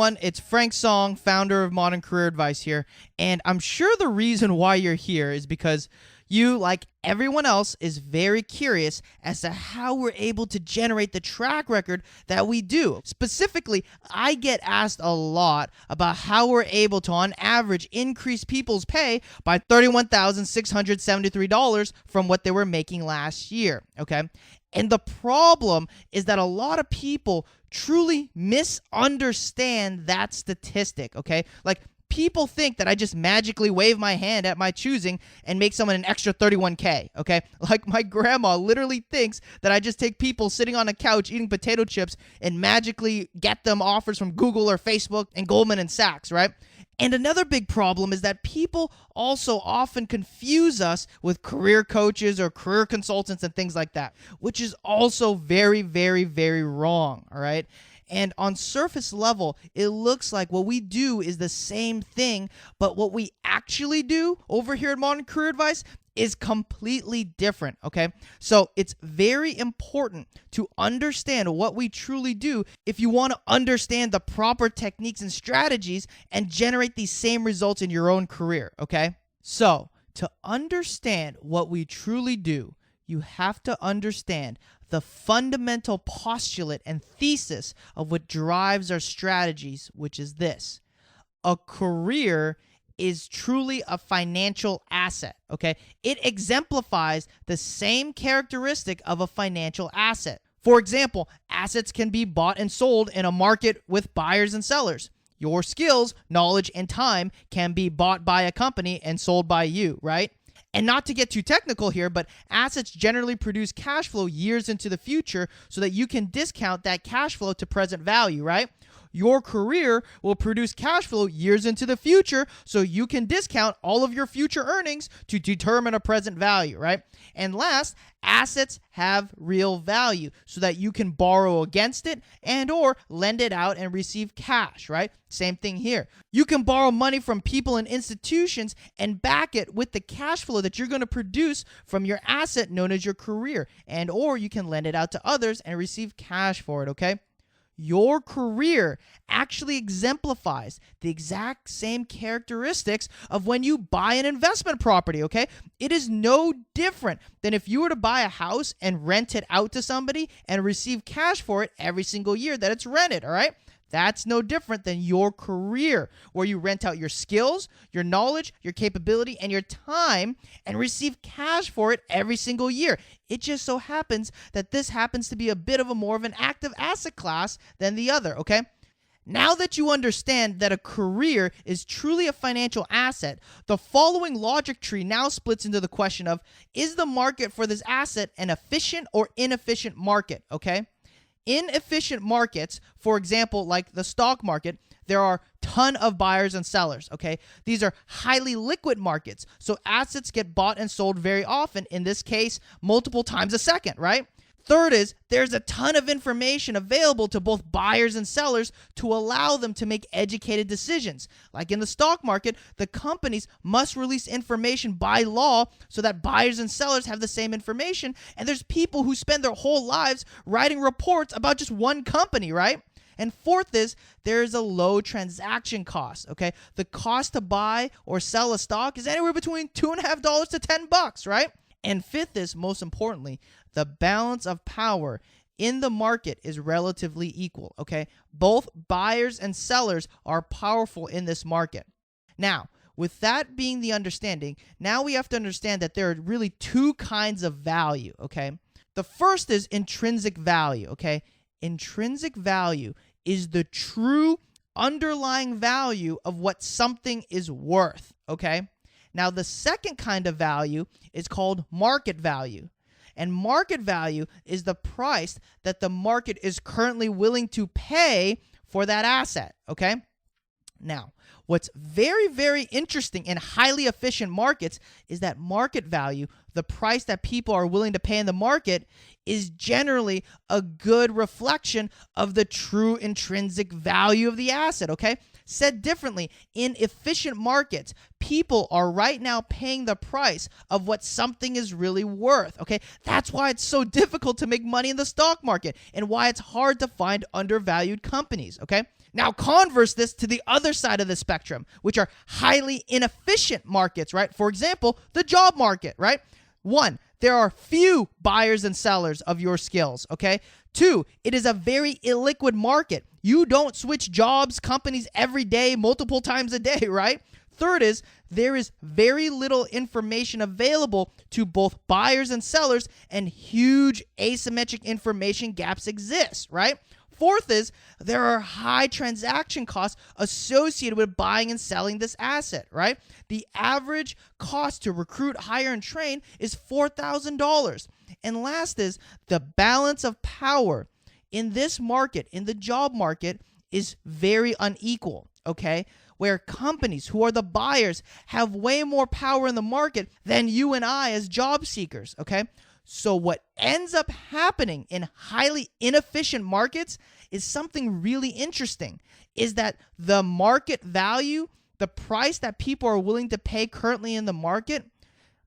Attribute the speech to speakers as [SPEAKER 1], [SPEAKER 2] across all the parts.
[SPEAKER 1] everyone. It's Frank Song, founder of Modern Career Advice here. And I'm sure the reason why you're here is because you, like everyone else, is very curious as to how we're able to generate the track record that we do. Specifically, I get asked a lot about how we're able to, on average, increase people's pay by $31,673 from what they were making last year, okay? And the problem is that a lot of people truly misunderstand that statistic, okay? Like, people think that I just magically wave my hand at my choosing and make someone an extra $31K, okay? Like, my grandma literally thinks that I just take people sitting on a couch eating potato chips and magically get them offers from Google or Facebook and Goldman and Sachs, right? And another big problem is that people also often confuse us with career coaches or career consultants and things like that, which is also very, very, very wrong, all right? And on surface level, it looks like what we do is the same thing, but what we actually do over here at Modern Career Advice is completely different, okay? So it's very important to understand what we truly do if you want to understand the proper techniques and strategies and generate these same results in your own career, okay? So to understand what we truly do, you have to understand the fundamental postulate and thesis of what drives our strategies, which is this: a career is truly a financial asset, okay? It exemplifies the same characteristic of a financial asset. For example, assets can be bought and sold in a market with buyers and sellers. Your skills, knowledge, and time can be bought by a company and sold by you, right? And not to get too technical here, but assets generally produce cash flow years into the future so that you can discount that cash flow to present value, right? Your career will produce cash flow years into the future so you can discount all of your future earnings to determine a present value, right? And last, assets have real value so that you can borrow against it and or lend it out and receive cash, right? Same thing here. You can borrow money from people and institutions and back it with the cash flow that you're going to produce from your asset known as your career, and or you can lend it out to others and receive cash for it, okay? Your career actually exemplifies the exact same characteristics of when you buy an investment property, okay? It is no different than if you were to buy a house and rent it out to somebody and receive cash for it every single year that it's rented, all right? That's no different than your career, where you rent out your skills, your knowledge, your capability, and your time and receive cash for it every single year. It just so happens that this happens to be a bit of a more of an active asset class than the other, okay? Now that you understand that a career is truly a financial asset, the following logic tree now splits into the question of, is the market for this asset an efficient or inefficient market, okay? Inefficient markets, for example, like the stock market, there are a ton of buyers and sellers, okay? These are highly liquid markets, so assets get bought and sold very often, in this case, multiple times a second, right? Third is, there's a ton of information available to both buyers and sellers to allow them to make educated decisions. Like in the stock market, the companies must release information by law so that buyers and sellers have the same information, and there's people who spend their whole lives writing reports about just one company, right? And fourth is, there is a low transaction cost, okay? The cost to buy or sell a stock is anywhere between $2.50 to $10, right? And fifth is, most importantly, the balance of power in the market is relatively equal, okay? Both buyers and sellers are powerful in this market. Now, with that being the understanding, now we have to understand that there are really two kinds of value, okay? The first is intrinsic value, okay? Intrinsic value is the true underlying value of what something is worth, okay? Now, the second kind of value is called market value. And market value is the price that the market is currently willing to pay for that asset, okay? Now, what's very, very interesting in highly efficient markets is that market value, the price that people are willing to pay in the market, is generally a good reflection of the true intrinsic value of the asset, okay? Said differently, in efficient markets, people are right now paying the price of what something is really worth, okay? That's why it's so difficult to make money in the stock market and why it's hard to find undervalued companies, okay? Now, converse this to the other side of the spectrum, which are highly inefficient markets, right? For example, the job market, right? 1, there are few buyers and sellers of your skills, okay? 2, it is a very illiquid market. You don't switch jobs, companies every day, multiple times a day, right? 3rd is there is very little information available to both buyers and sellers, and huge asymmetric information gaps exist, right? 4th is there are high transaction costs associated with buying and selling this asset, right? The average cost to recruit, hire, and train is $4,000. And last is the balance of power in this market, in the job market, is very unequal, okay? Where companies who are the buyers have way more power in the market than you and I as job seekers, okay? So what ends up happening in highly inefficient markets is something really interesting, is that the market value, the price that people are willing to pay currently in the market,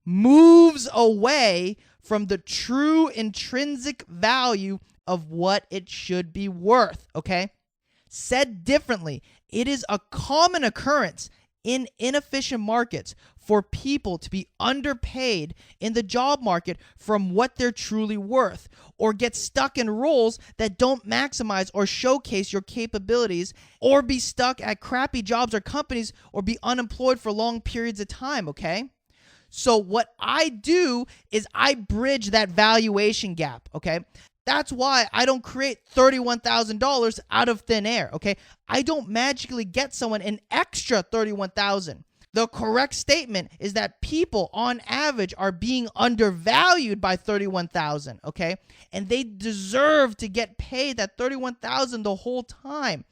[SPEAKER 1] moves away from the true intrinsic value of what it should be worth, okay? Said differently, it is a common occurrence in inefficient markets for people to be underpaid in the job market from what they're truly worth, or get stuck in roles that don't maximize or showcase your capabilities, or be stuck at crappy jobs or companies, or be unemployed for long periods of time, okay? So what I do is I bridge that valuation gap, okay? That's why I don't create $31,000 out of thin air, okay? I don't magically get someone an extra $31,000. The correct statement is that people on average are being undervalued by $31,000, okay? And they deserve to get paid that $31,000 the whole time.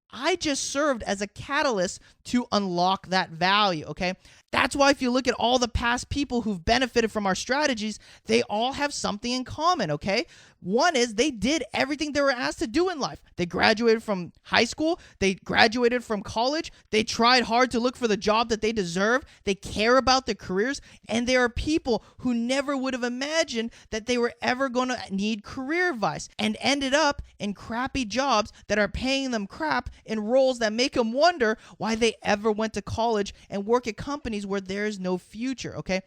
[SPEAKER 1] I just served as a catalyst to unlock that value, okay? That's why if you look at all the past people who've benefited from our strategies, they all have something in common, okay? One is they did everything they were asked to do in life. They graduated from high school. They graduated from college. They tried hard to look for the job that they deserve. They care about their careers. And there are people who never would have imagined that they were ever going to need career advice and ended up in crappy jobs that are paying them crap in roles that make them wonder why they ever went to college and work at companies where there is no future, okay?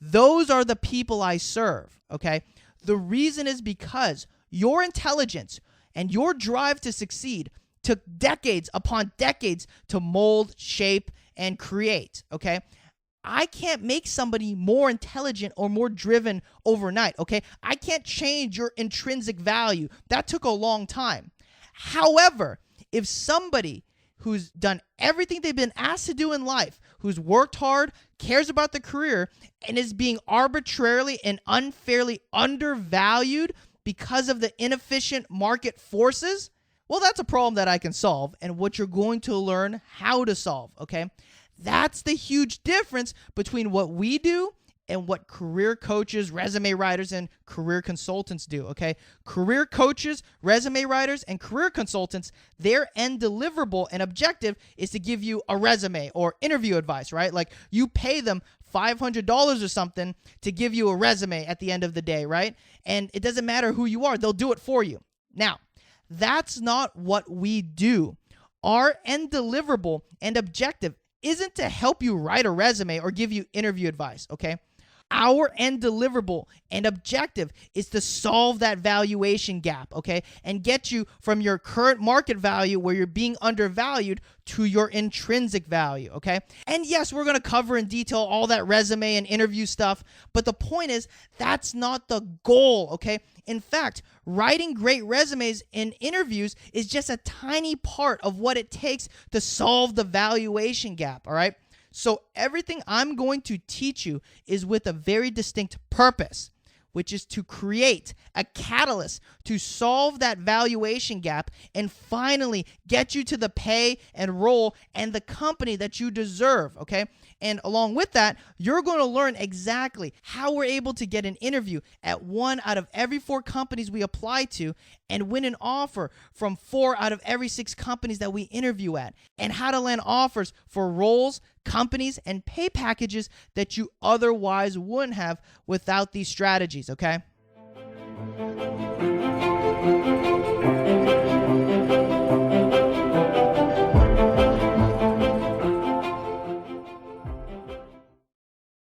[SPEAKER 1] Those are the people I serve, okay? The reason is because your intelligence and your drive to succeed took decades upon decades to mold, shape, and create, okay? I can't make somebody more intelligent or more driven overnight, okay? I can't change your intrinsic value. That took a long time. However, if somebody who's done everything they've been asked to do in life, who's worked hard, cares about the career, and is being arbitrarily and unfairly undervalued because of the inefficient market forces, well, that's a problem that I can solve and what you're going to learn how to solve, okay? That's the huge difference between what we do and what career coaches, resume writers, and career consultants do, okay? Career coaches, resume writers, and career consultants, their end deliverable and objective is to give you a resume or interview advice, right? Like you pay them $500 or something to give you a resume at the end of the day, right? And it doesn't matter who you are, they'll do it for you. Now, that's not what we do. Our end deliverable and objective isn't to help you write a resume or give you interview advice, okay? Our end deliverable and objective is to solve that valuation gap, okay? And get you from your current market value where you're being undervalued to your intrinsic value, okay? And yes, we're going to cover in detail all that resume and interview stuff, but the point is that's not the goal, okay? In fact, writing great resumes and interviews is just a tiny part of what it takes to solve the valuation gap, all right? So everything I'm going to teach you is with a very distinct purpose, which is to create a catalyst to solve that valuation gap and finally get you to the pay and role and the company that you deserve, okay? And along with that, you're going to learn exactly how we're able to get an interview at 1 out of every 4 companies we apply to and win an offer from 4 out of every 6 companies that we interview at, and how to land offers for roles, companies, and pay packages that you otherwise wouldn't have without these strategies, okay?